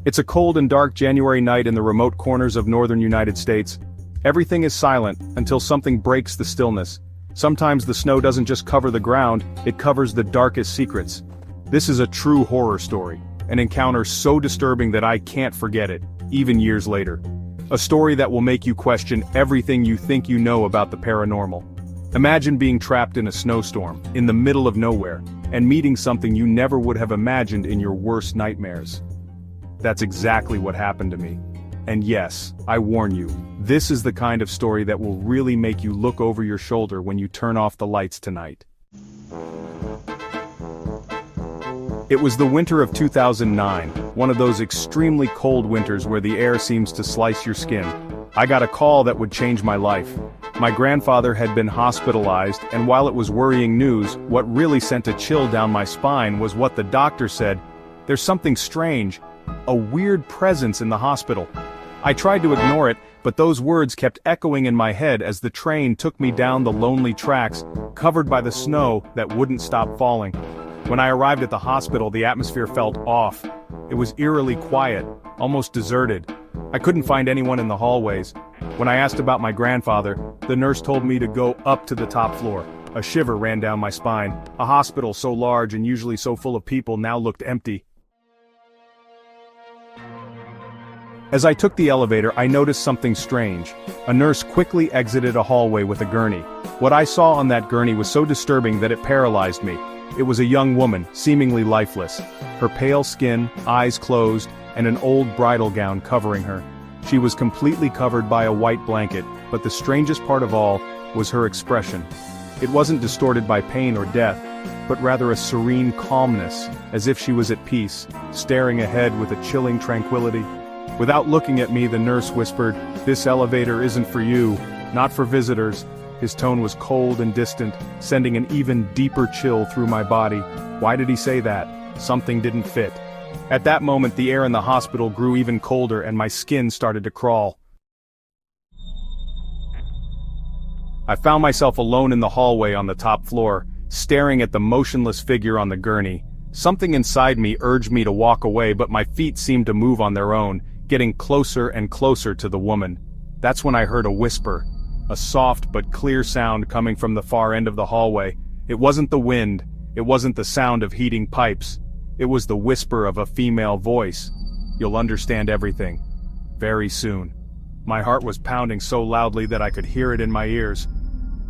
It's a cold and dark January night in the remote corners of northern United States. Everything is silent until something breaks the stillness. Sometimes the snow doesn't just cover the ground, it covers the darkest secrets. This is a true horror story, an encounter so disturbing that I can't forget it, even years later. A story that will make you question everything you think you know about the paranormal. Imagine being trapped in a snowstorm, in the middle of nowhere, and meeting something you never would have imagined in your worst nightmares. That's exactly what happened to me. And yes, I warn you, this is the kind of story that will really make you look over your shoulder when you turn off the lights tonight. It was the winter of 2009, one of those extremely cold winters where the air seems to slice your skin. I got a call that would change my life. My grandfather had been hospitalized, and while it was worrying news, what really sent a chill down my spine was what the doctor said: "There's something strange, a weird presence in the hospital." I tried to ignore it, but those words kept echoing in my head as the train took me down the lonely tracks, covered by the snow that wouldn't stop falling. When I arrived at the hospital, the atmosphere felt off. It was eerily quiet, almost deserted. I couldn't find anyone in the hallways. When I asked about my grandfather, the nurse told me to go up to the top floor. A shiver ran down my spine. A hospital so large and usually so full of people now looked empty. As I took the elevator, I noticed something strange. A nurse quickly exited a hallway with a gurney. What I saw on that gurney was so disturbing that it paralyzed me. It was a young woman, seemingly lifeless. Her pale skin, eyes closed, and an old bridal gown covering her. She was completely covered by a white blanket, but the strangest part of all was her expression. It wasn't distorted by pain or death, but rather a serene calmness, as if she was at peace, staring ahead with a chilling tranquility. Without looking at me, the nurse whispered, "This elevator isn't for you, not for visitors." His tone was cold and distant, sending an even deeper chill through my body. Why did he say that? Something didn't fit. At that moment, the air in the hospital grew even colder and my skin started to crawl. I found myself alone in the hallway on the top floor, staring at the motionless figure on the gurney. Something inside me urged me to walk away, but my feet seemed to move on their own, getting closer and closer to the woman. That's when I heard a whisper. A soft but clear sound coming from the far end of the hallway. It wasn't the wind, it wasn't the sound of heating pipes. It was the whisper of a female voice. "You'll understand everything. Very soon." My heart was pounding so loudly that I could hear it in my ears.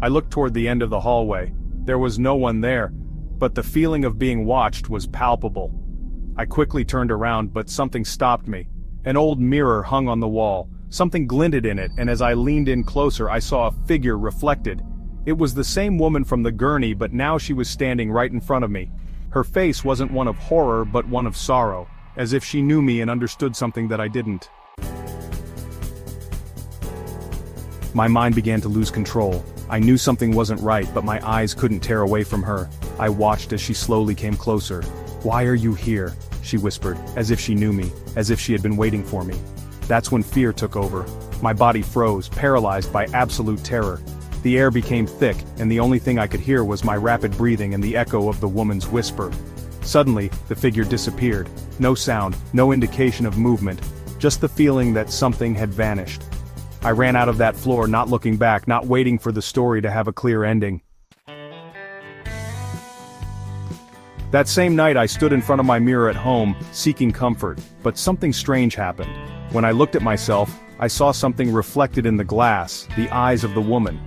I looked toward the end of the hallway. There was no one there, but the feeling of being watched was palpable. I quickly turned around, but something stopped me. An old mirror hung on the wall. Something glinted in it, and as I leaned in closer, I saw a figure reflected. It was the same woman from the gurney, but now she was standing right in front of me. Her face wasn't one of horror, but one of sorrow, as if she knew me and understood something that I didn't. My mind began to lose control. I knew something wasn't right, but my eyes couldn't tear away from her. I watched as she slowly came closer. "Why are you here?" she whispered, as if she knew me, as if she had been waiting for me. That's when fear took over. My body froze, paralyzed by absolute terror. The air became thick, and the only thing I could hear was my rapid breathing and the echo of the woman's whisper. Suddenly, the figure disappeared. No sound, no indication of movement, just the feeling that something had vanished. I ran out of that floor, not looking back, not waiting for the story to have a clear ending. That same night I stood in front of my mirror at home, seeking comfort, but something strange happened. When I looked at myself, I saw something reflected in the glass, the eyes of the woman.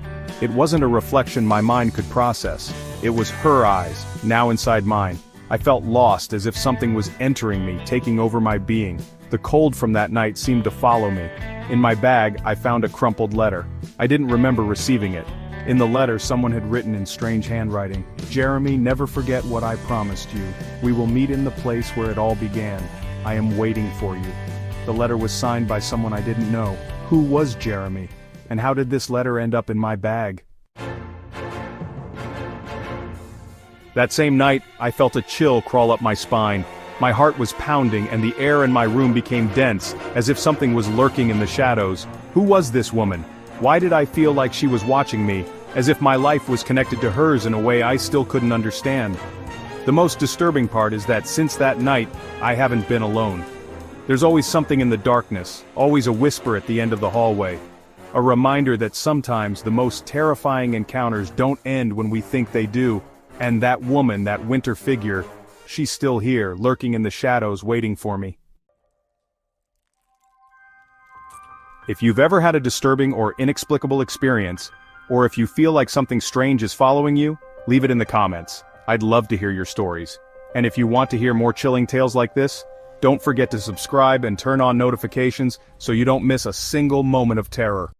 It wasn't a reflection my mind could process. It was her eyes, now inside mine. I felt lost, as if something was entering me, taking over my being. The cold from that night seemed to follow me. In my bag, I found a crumpled letter. I didn't remember receiving it. In the letter, someone had written in strange handwriting, "Jeremy, never forget what I promised you. We will meet in the place where it all began. I am waiting for you." The letter was signed by someone I didn't know. Who was Jeremy? And how did this letter end up in my bag? That same night, I felt a chill crawl up my spine. My heart was pounding and the air in my room became dense, as if something was lurking in the shadows. Who was this woman? Why did I feel like she was watching me, as if my life was connected to hers in a way I still couldn't understand? The most disturbing part is that since that night, I haven't been alone. There's always something in the darkness, always a whisper at the end of the hallway. A reminder that sometimes the most terrifying encounters don't end when we think they do, and that woman, that winter figure, she's still here, lurking in the shadows waiting for me. If you've ever had a disturbing or inexplicable experience, or if you feel like something strange is following you, leave it in the comments. I'd love to hear your stories. And if you want to hear more chilling tales like this, don't forget to subscribe and turn on notifications so you don't miss a single moment of terror.